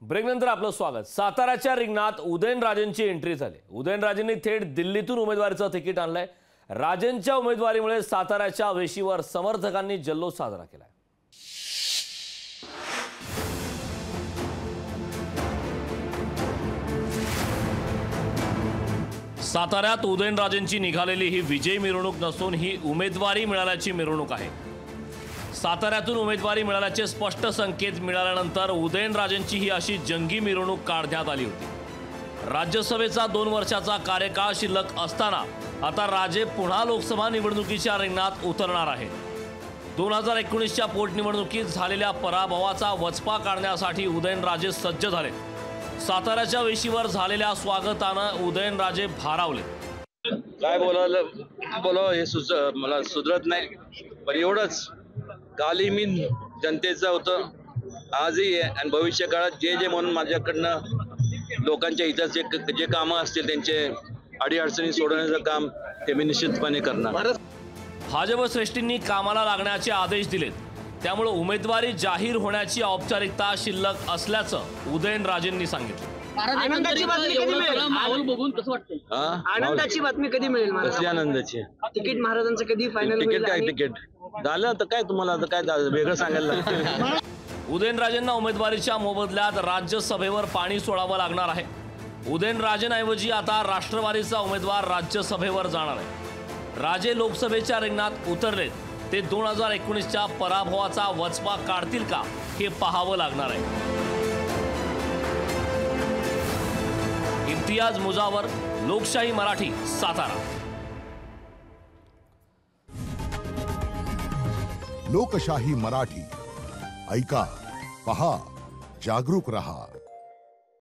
ब्रेकनंतर आपलं स्वागत। साताऱ्याच्या रिंगणात उदयनराजेंची एंट्री झाली। उदयनराजेंनी थेट दिल्लीतून उमेदवारीचं तिकीट आणलंय। राजेंच्या उमेदवारीमुळे साताऱ्याच्या वेशीवर समर्थकांनी जल्लोष साजरा केलाय। साताऱ्यात उदयनराजेंची निघालेली ही विजय मिरवणूक नसून ही उमेदवारी मिळाल्याची मिरवणूक आहे। साताऱ्यातून उमेदवारी मिळाल्याचे स्पष्ट संकेत मिळाल्यानंतर उदयनराजेंची ही अशी जंगी मिरवणूक काढण्यात आली होती। राज्यसभेचा 2 वर्षाचा कार्यकाळ शिल्लक असताना आता राजे पुन्हा लोकसभा निवडणुकीच्या रिंगणात उतरणार आहेत। 2019च्या पोटनिवडणुकीत झालेल्या पराभवाचा वचपा काढण्यासाठी उदयनराजे सज्ज झाले। साताऱ्याच्या वेशीवर झालेल्या स्वागतानं उदयनराजे भारावले। काय बोलावं हे मला सुधरत नाही, पण एवढंच कालही मी जनतेचं होतं, आजही आणि भविष्य काळात जे म्हणून माझ्याकडनं लोकांच्या हिताचे जे कामं असतील त्यांचे अडीअडचणी सोडवण्याचं काम ते मी निश्चितपणे करणार। भाजप श्रेष्ठींनी कामाला लागण्याचे आदेश दिलेत, त्यामुळे उमेदवारी जाहीर होण्याची औपचारिकता शिल्लक असल्याचं उदयनराजेंनी सांगितलं। आनंदाची बातमी कधी मिळेल? माहोल बघून कसं वाटतंय? आनंदाची बातमी कधी मिळेल? कसली आनंदाची? तिकीट महाराजांचं कधी फायनल होईल? तिकीट काय तिकीट झालं तर काय तुम्हाला आता काय वेगळं सांगायला लागतं? उदयनराजेंना उमेदवारीच्या मोबदल्यात राज्यसभेवर पाणी सोडावं लागणार आहे। उदयनराजेंऐवजी आता राष्ट्रवादीचा उमेदवार राज्यसभेवर जाणार आहे। राजे लोकसभेच्या रिंगणात उतरलेत, ते 2019च्या पराभवाचा वचपा काढतील का हे पाहावं लागणार आहे। इम्तियाज मुजावर, लोकशाही मराठी, सातारा। लोकशाही मराठी ऐका, पहा, जागरूक रहा।